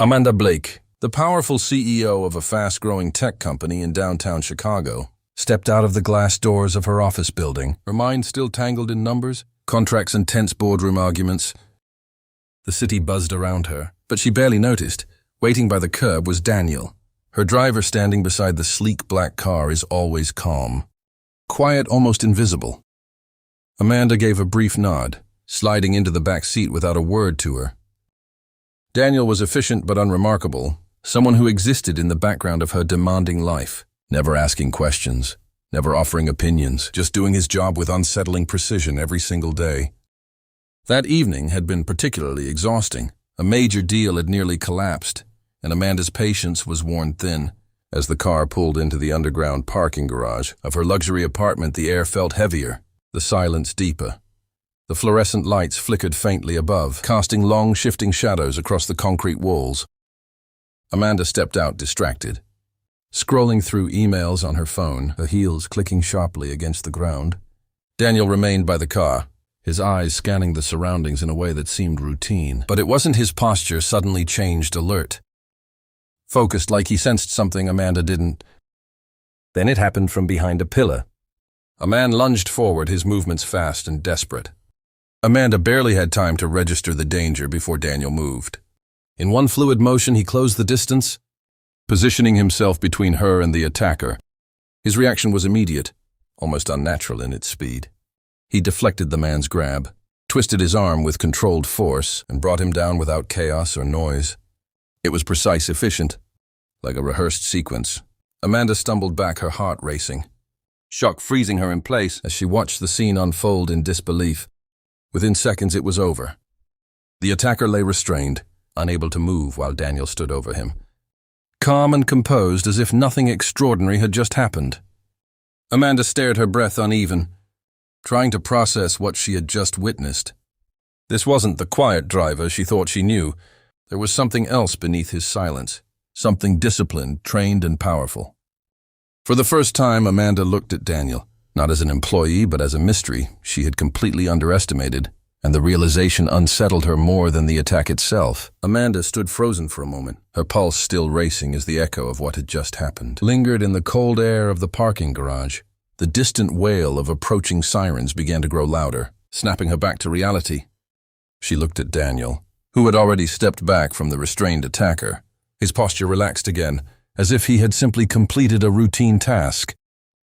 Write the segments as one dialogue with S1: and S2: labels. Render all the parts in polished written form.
S1: Amanda Blake, the powerful CEO of a fast-growing tech company in downtown Chicago, stepped out of the glass doors of her office building, her mind still tangled in numbers, contracts and tense boardroom arguments. The city buzzed around her, but she barely noticed. Waiting by the curb was Daniel. Her driver standing beside the sleek black car is always calm. Quiet, almost invisible. Amanda gave a brief nod, sliding into the back seat without a word to her. Daniel was efficient but unremarkable, someone who existed in the background of her demanding life, never asking questions, never offering opinions, just doing his job with unsettling precision every single day. That evening had been particularly exhausting. A major deal had nearly collapsed, and Amanda's patience was worn thin. As the car pulled into the underground parking garage of her luxury apartment, the air felt heavier, the silence deeper. The fluorescent lights flickered faintly above, casting long, shifting shadows across the concrete walls. Amanda stepped out distracted, scrolling through emails on her phone, her heels clicking sharply against the ground. Daniel remained by the car, his eyes scanning the surroundings in a way that seemed routine. But it wasn't his posture suddenly changed alert. Focused like he sensed something Amanda didn't. Then it happened from behind a pillar. A man lunged forward, his movements fast and desperate. Amanda barely had time to register the danger before Daniel moved. In one fluid motion, he closed the distance, positioning himself between her and the attacker. His reaction was immediate, almost unnatural in its speed. He deflected the man's grab, twisted his arm with controlled force, and brought him down without chaos or noise. It was precise, efficient, like a rehearsed sequence. Amanda stumbled back, her heart racing, shock freezing her in place as she watched the scene unfold in disbelief. Within seconds, it was over. The attacker lay restrained, unable to move while Daniel stood over him, calm and composed as if nothing extraordinary had just happened. Amanda stared, her breath uneven, trying to process what she had just witnessed. This wasn't the quiet driver she thought she knew. There was something else beneath his silence, something disciplined, trained, and powerful. For the first time, Amanda looked at Daniel, not as an employee but as a mystery she had completely underestimated, and the realization unsettled her more than the attack itself. Amanda stood frozen for a moment, her pulse still racing as the echo of what had just happened lingered in the cold air of the parking garage. The distant wail of approaching sirens began to grow louder, snapping her back to reality. She looked at Daniel, who had already stepped back from the restrained attacker. His posture relaxed again, as if he had simply completed a routine task.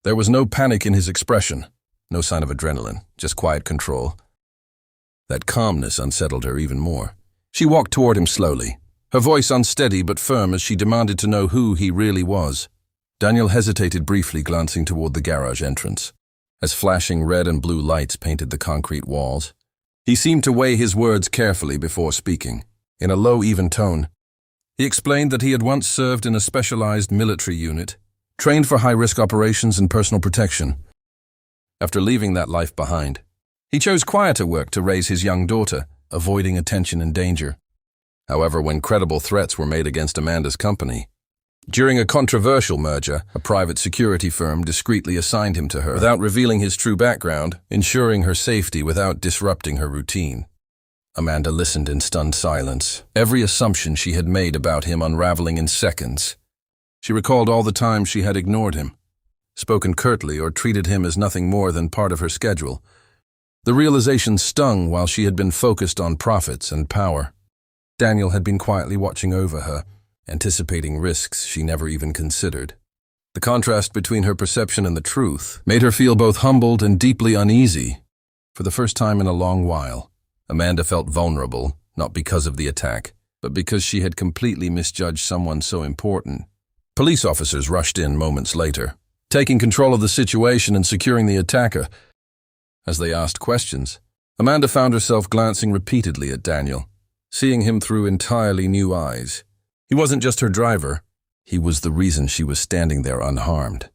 S1: There was no panic in his expression, no sign of adrenaline, just quiet control. That calmness unsettled her even more. She walked toward him slowly, her voice unsteady but firm as she demanded to know who he really was. Daniel hesitated briefly, glancing toward the garage entrance, as flashing red and blue lights painted the concrete walls. He seemed to weigh his words carefully before speaking. In a low, even tone, he explained that he had once served in a specialized military unit, trained for high-risk operations and personal protection. After leaving that life behind, he chose quieter work to raise his young daughter, avoiding attention and danger. However, when credible threats were made against Amanda's company, during a controversial merger, a private security firm discreetly assigned him to her without revealing his true background, ensuring her safety without disrupting her routine. Amanda listened in stunned silence, every assumption she had made about him unraveling in seconds. She recalled all the times she had ignored him, spoken curtly, or treated him as nothing more than part of her schedule. The realization stung while she had been focused on profits and power. Daniel had been quietly watching over her, anticipating risks she never even considered. The contrast between her perception and the truth made her feel both humbled and deeply uneasy. For the first time in a long while, Amanda felt vulnerable, not because of the attack, but because she had completely misjudged someone so important. Police officers rushed in moments later, taking control of the situation and securing the attacker. As they asked questions, Amanda found herself glancing repeatedly at Daniel, seeing him through entirely new eyes. He wasn't just her driver, he was the reason she was standing there unharmed.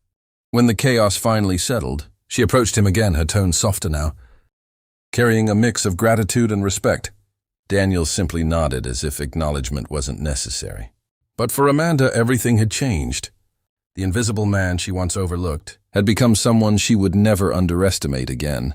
S1: When the chaos finally settled, she approached him again, her tone softer now, carrying a mix of gratitude and respect. Daniel simply nodded as if acknowledgement wasn't necessary. But for Amanda, everything had changed. The invisible man she once overlooked had become someone she would never underestimate again.